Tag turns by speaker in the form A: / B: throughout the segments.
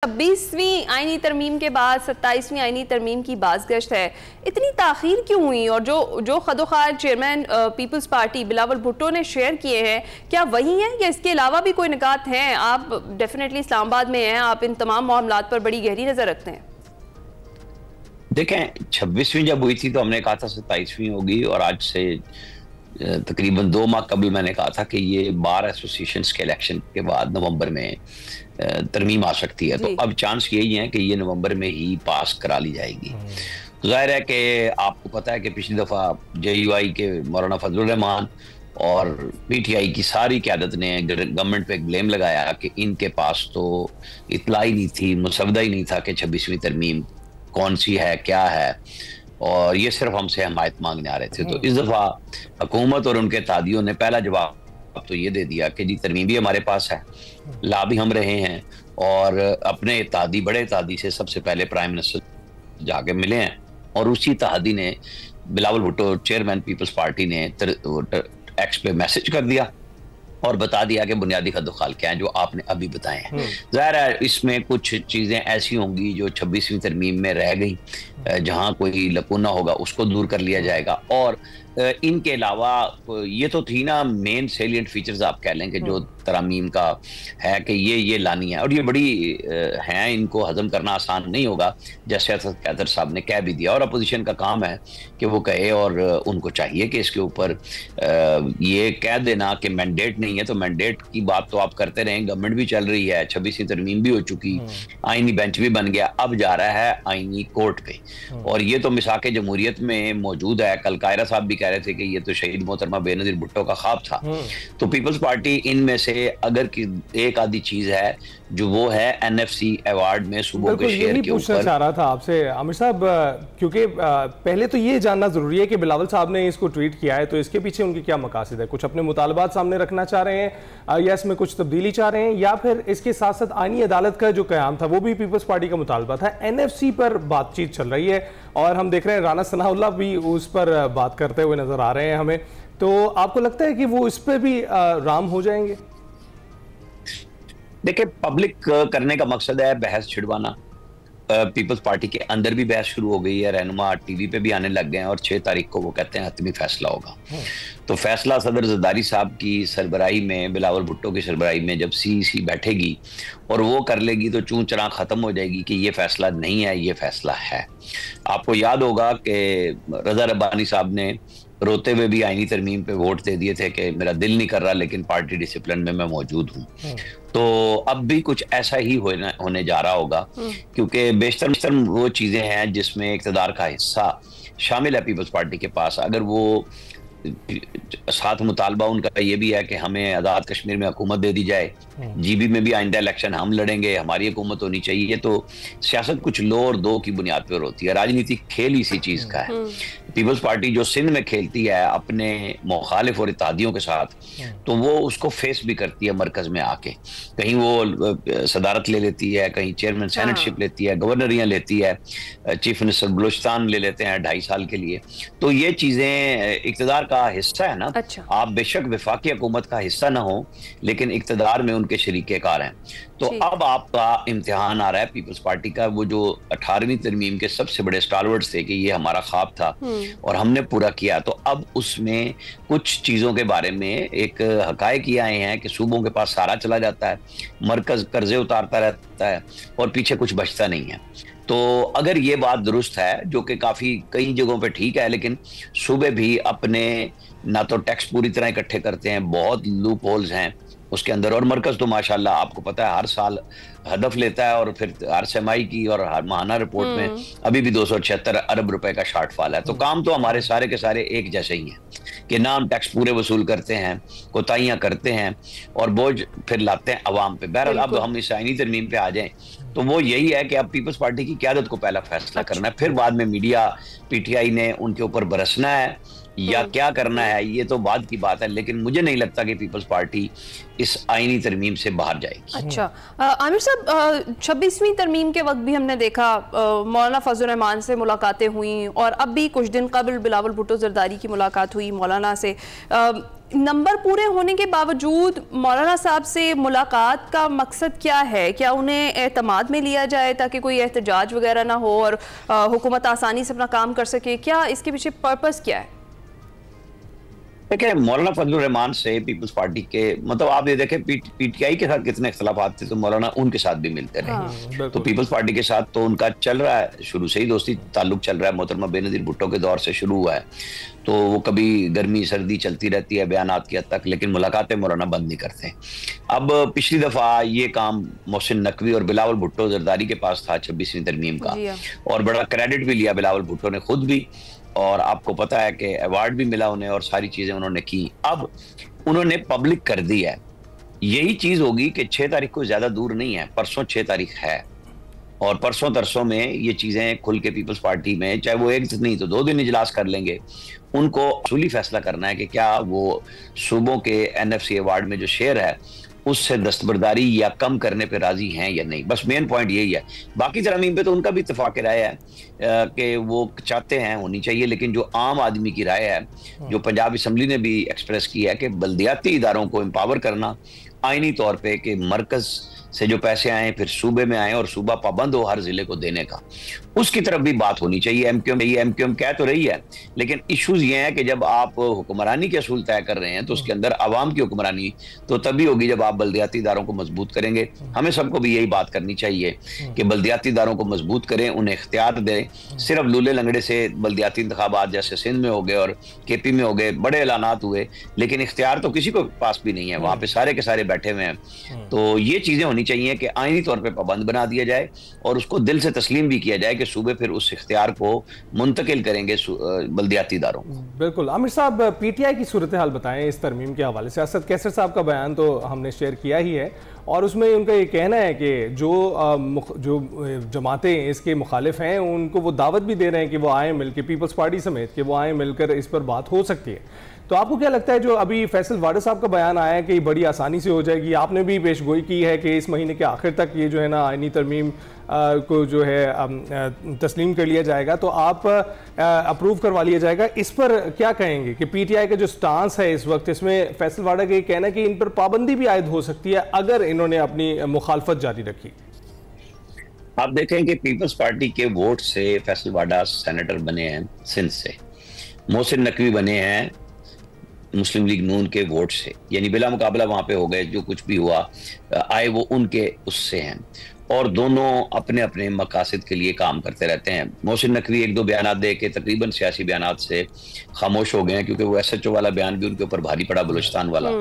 A: 26वीं आईनी तरमीम के बाद 27वीं आईनी तरमीम की बाज़गश्त है, इतनी ताख़ीर क्यों हुई? और जो खदोखार चेयरमैन पीपल्स पार्टी बिलावल भुट्टो ने शेयर किए हैं, क्या वही हैं या इसके अलावा भी कोई निकात हैं? आप डेफिनेटली इस्लामाबाद में हैं, आप इन तमाम मामलात पर बड़ी गहरी नज़र रखते हैं।
B: देखें, 26वीं जब हुई थी तो हमने कहा था 27वीं होगी, और आज से तकरीबन 2 माह कबल मैंने कहा था कि ये बार एसोसिएशन के इलेक्शन के बाद नवंबर में तरमीम आ सकती है। तो अब चांस यही है कि ये नवंबर में ही पास करा ली जाएगी। तो जाहिर है कि आपको पता है कि पिछली दफ़ा JUI के मौलाना फजलुर रहमान और PTI की सारी क़यादत ने गवर्नमेंट पे ब्लेम लगाया कि इनके पास तो इतला ही नहीं थी, मुसवदा ही नहीं था कि 26वीं तरमीम कौन सी है, क्या है, और ये सिर्फ हमसे हमायत मांगने आ रहे थे। तो इस दफ़ा हुकूमत और उनके तादियों ने पहला जवाब तो ये दे दिया कि जी तरमीम भी हमारे पास है, ला भी हम रहे हैं, और अपने तादी बड़े तादी से सबसे पहले प्राइम मिनिस्टर जाके मिले हैं, और उसी तादी ने Bilawal Bhutto chairman peoples party ने एक्स पे मैसेज कर दिया और बता दिया कि बुनियादी खदोखाल क्या है जो आपने अभी बताए हैं। ज़ाहिर है इसमें कुछ चीज़ें ऐसी होंगी जो 26वीं तरमीम में रह गई, जहां कोई लकूना होगा उसको दूर कर लिया जाएगा। और इनके अलावा ये तो थी ना मेन सेलिएंट फीचर्स आप कह लें कि जो तरमीम का है कि ये लानी है, और ये बड़ी हैं, इनको हजम करना आसान नहीं होगा, जैसे कैदर साहब ने कह भी दिया। और अपोजिशन का काम है कि वो कहे, और उनको चाहिए कि इसके ऊपर ये कह देना कि मैंडेट नहीं है, तो मैंडेट की बात तो आप करते रहें, गवर्नमेंट भी चल रही है, 26वीं तरमीम भी हो चुकी, आईनी बेंच भी बन गया, अब जा रहा है आईनी कोर्ट पे, और ये तो मिसाक जमहूरियत में मौजूद है। कल कायरा साहब भी कह रहे थे कि ये तो शहीद मोहतरमा बेनज़ीर भुट्टो का ख्वाब था। तो पीपल्स पार्टी इनमें से अगर एक आधी चीज है जो वो है NFC अवार्ड में सूबों के शेयर के ऊपर।
C: पूछना चाह रहा था आपसे आमिर साहब, क्योंकि पहले तो ये जानना जरूरी है कि बिलावल साहब ने इसको ट्वीट किया है, तो इसके पीछे उनके क्या मकासद है? कुछ अपने मुतालबात सामने रखना चाह रहे हैं या इसमें कुछ तब्दीली चाह रहे हैं, या फिर इसके साथ साथ आईनी अदालत का जो कयाम था वो भी पीपल्स पार्टी का मुतालबा था? NFC पर बातचीत चल रही है और हम देख रहे हैं राना सनाउल्लाह भी उस पर बात करते हुए नजर आ रहे हैं हमें, तो आपको लगता है कि वो इस पर भी राम हो जाएंगे?
B: देखिए, पब्लिक करने का मकसद है बहस छिड़वाना। पीपल्स पार्टी के अंदर भी बहस शुरू हो गई है, रहनुमा TV पे भी आने लग गए हैं, और 6 तारीख को वो कहते हैं हतमी फैसला होगा। तो फैसला सदर जरदारी साहब की सरबराही में, बिलावल भुट्टो की सरबराही में जब CEC बैठेगी और वो कर लेगी तो चूं चरा खत्म हो जाएगी कि ये फैसला नहीं है, ये फैसला है। आपको याद होगा कि रजा रब्बानी साहब ने रोते हुए भी आईनी तरमीम पे वोट दे दिए थे कि मेरा दिल नहीं कर रहा, लेकिन पार्टी डिसिप्लिन में मैं मौजूद हूँ। तो अब भी कुछ ऐसा ही होने जा रहा होगा, क्योंकि बेशतर वो चीजें हैं जिसमें इक़्तिदार का हिस्सा शामिल है पीपल्स पार्टी के पास। अगर वो साथ मुतालबा उनका ये भी है कि हमें आज़ाद कश्मीर में हुकूमत दे दी जाए, GB में भी आइंदा इलेक्शन हम लड़ेंगे, हमारी हुकूमत होनी चाहिए, तो सियासत कुछ लो और दो की बुनियाद पर होती है। राजनीति खेल इसी चीज का है। पीपल्स पार्टी जो सिंध में खेलती है अपने मुखालिफ और इत्तेहादियों के साथ, तो वो उसको फेस भी करती है मरकज में आके। कहीं वो सदारत ले लेती है, कहीं चेयरमैन सेनेटशिप लेती है, गवर्नरियां लेती है, चीफ मिनिस्टर बलूचिस्तान ले लेते हैं 2.5 साल के लिए। तो ये चीजें इक़्तिदार का हिस्सा है ना। आप बेशक वफाकी हुकूमत का हिस्सा ना हो, लेकिन इक़्तिदार में उनके शरीके-कार हैं। तो अब आपका इम्तिहान आ रहा है पीपल्स पार्टी का। वो जो 18वीं तरमीम के सबसे बड़े स्टालवर्ड्स थे कि ये हमारा ख्वाब था और हमने पूरा किया, तो अब उसमें कुछ चीज़ों के बारे में एक हकायक ये आए हैं कि सूबों के पास सारा चला जाता है, मरकज कर्जे उतारता रहता है और पीछे कुछ बचता नहीं है। तो अगर ये बात दुरुस्त है, जो कि काफ़ी कई जगहों पे ठीक है, लेकिन सूबे भी अपने ना तो टैक्स पूरी तरह इकट्ठे करते हैं, बहुत लूप होल्स हैं उसके अंदर, और मरकज तो माशाल्लाह आपको पता है हर साल हदफ लेता है, और फिर हर सेमाई की और हर माहाना रिपोर्ट में अभी भी 276 अरब रुपए का शॉर्टफॉल है। तो काम तो हमारे सारे के सारे एक जैसे ही हैं कि ना हम टैक्स पूरे वसूल करते हैं, कोताहियां करते हैं और बोझ फिर लाते हैं अवाम पे। बहरहाल अब हम इस आईनी तरमीम पे आ जाएं तो वो यही है कि अब पीपल्स पार्टी की क़यादत को पहला फैसला करना है, फिर बाद में मीडिया PTI ने उनके ऊपर बरसना है या क्या करना है, ये तो बाद की बात है। लेकिन मुझे नहीं लगता कि पीपल्स पार्टी इस आईनी तरमीम से बाहर जाएगी।
A: अच्छा आमिर साहब, 26वीं तरमीम के वक्त भी हमने देखा मौलाना फजलुर रहमान से मुलाकातें हुई, और अब भी कुछ दिन कबल बिलावल भुट्टो जरदारी की मुलाकात हुई मौलाना से। नंबर पूरे होने के बावजूद मौलाना साहब से मुलाकात का मकसद क्या है? क्या उन्हें एतमाद में लिया जाए ताकि कोई एहतजाज वगैरह ना हो और हुकूमत आसानी से अपना काम कर सके? क्या इसके पीछे पर्पस क्या है?
B: देखिए, मौलाना फजलुर रहमान से पीपल्स पार्टी के, मतलब आप ये देखें पीटीआई के साथ कितने इख्तलाफात थे, तो मौलाना उनके साथ भी मिलते रहे। तो पीपल्स पार्टी के साथ तो उनका चल रहा है, शुरू से ही दोस्ती ताल्लुक चल रहा है, मोहतरमा बेनज़ीर भुट्टो के दौर से शुरू हुआ है। तो वो कभी गर्मी सर्दी चलती रहती है बयानात की हद तक, लेकिन मुलाकातें मौलाना बंद नहीं करते। अब पिछली दफ़ा ये काम मोहसिन नकवी और बिलावल भुट्टो जरदारी के पास था 26वीं तरमीम का, और बड़ा क्रेडिट भी लिया बिलावल भुट्टो ने खुद भी, और आपको पता है कि अवार्ड भी मिला उन्हें और सारी चीजें उन्होंने की। अब उन्होंने पब्लिक कर दी है। यही चीज होगी कि 6 तारीख को ज्यादा दूर नहीं है, परसों 6 तारीख है, और परसों तरसों में ये चीजें खुल के पीपल्स पार्टी में, चाहे वो एक दिन नहीं तो 2 दिन इजलास कर लेंगे। उनको असूली फैसला करना है कि क्या वो सूबों के NFC अवार्ड में जो शेयर है उससे दस्तबरदारी या कम करने पे राजी हैं या नहीं। बस मेन पॉइंट यही है। बाकी तरमीम पे तो उनका भी इत्तेफाक राय है कि वो चाहते हैं होनी चाहिए, लेकिन जो आम आदमी की राय है, जो पंजाब असम्बली ने भी एक्सप्रेस की है कि बल्दियाती इदारों को एम्पावर करना आईनी तौर पे कि मरकज से जो पैसे आए फिर सूबे में आए और सूबा पाबंद हो हर जिले को देने का, उसकी तरफ भी बात होनी चाहिए। एमक्यूएम कह तो रही है, लेकिन इश्यूज ये हैं कि जब आप हुक्मरानी के असूल तय कर रहे हैं तो उसके अंदर आवाम की हुक्मरानी तो तभी होगी जब आप बल्दियाती इदारों को मजबूत करेंगे। हमें सबको भी यही बात करनी चाहिए कि बल्दियाती इदारों को मजबूत करें, उन्हें इख्तियार दें। सिर्फ लूले लंगड़े से बल्दियाती इंतखाबात जैसे सिंध में हो गए और KP में हो गए, बड़े ऐलानात हुए, लेकिन इख्तियार तो किसी को पास भी नहीं है, वहां पे सारे के सारे बैठे हुए हैं। तो ये चीजें होनी चाहिए कि आईनी तौर पे पाबंद बना दिया जाए और उसको दिल से तस्लीम भी किया जाए कि सूबे फिर उस इख्तियार को मुंतकिल करेंगे बल्दियाती इदारों।
C: बिल्कुल। आमिर साहब, PTI की सूरत हाल बताएं इस तरमीम के हवाले से। असद कैसर साहब का बयान तो हमने शेयर किया ही है, और उसमें उनका ये कहना है कि जो जमातें इसके मुखालिफ हैं उनको वो दावत भी दे रहे हैं कि वो आए मिलकर, पीपल्स पार्टी समेत, कि वो आए मिलकर इस पर बात हो सकती है। तो आपको क्या लगता है जो अभी फैसल वाडा साहब का बयान आया है कि बड़ी आसानी से हो जाएगी, आपने भी पेशगोई की है कि इस महीने के आखिर तक ये जो है ना आईनी तरमीम को जो है तस्लीम कर लिया जाएगा, तो आप अप्रूव करवा लिया जाएगा, इस पर क्या कहेंगे कि PTI का जो स्टांस है इस वक्त, इसमें फैसल वाडा का ये कहना है कि इन पर पाबंदी भी आयद हो सकती है अगर इन्होंने अपनी मुखालफत जारी रखी?
B: आप देखें कि पीपल्स पार्टी के वोट से फैसल वाडा सेनेटर बने हैं सिंध से, मोहसिन नकवी बने हैं मुस्लिम लीग नून के वोट से, यानी बिला मुकाबला वहां पे हो गए। जो कुछ भी हुआ आए वो उनके उससे हैं, और दोनों अपने अपने मकासद के लिए काम करते रहते हैं। मोहसिन नकवी 1-2 बयान दे के तकरीबन सियासी बयान से खामोश हो गए हैं, क्योंकि वो SHO वाला बयान भी उनके ऊपर भारी पड़ा, बलूचिस्तान वाला,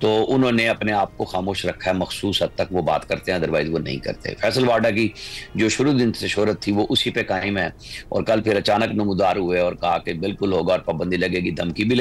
B: तो उन्होंने अपने आप को खामोश रखा है। मखसूस हद तक वो बात करते हैं, अदरवाइज वो नहीं करते। फैसल वाडा की जो शुरू दिन से शोहरत थी वो उसी पे कायम है, और कल फिर अचानक नमूदार हुए और कहा कि बिल्कुल होगा और पाबंदी लगेगी, धमकी भी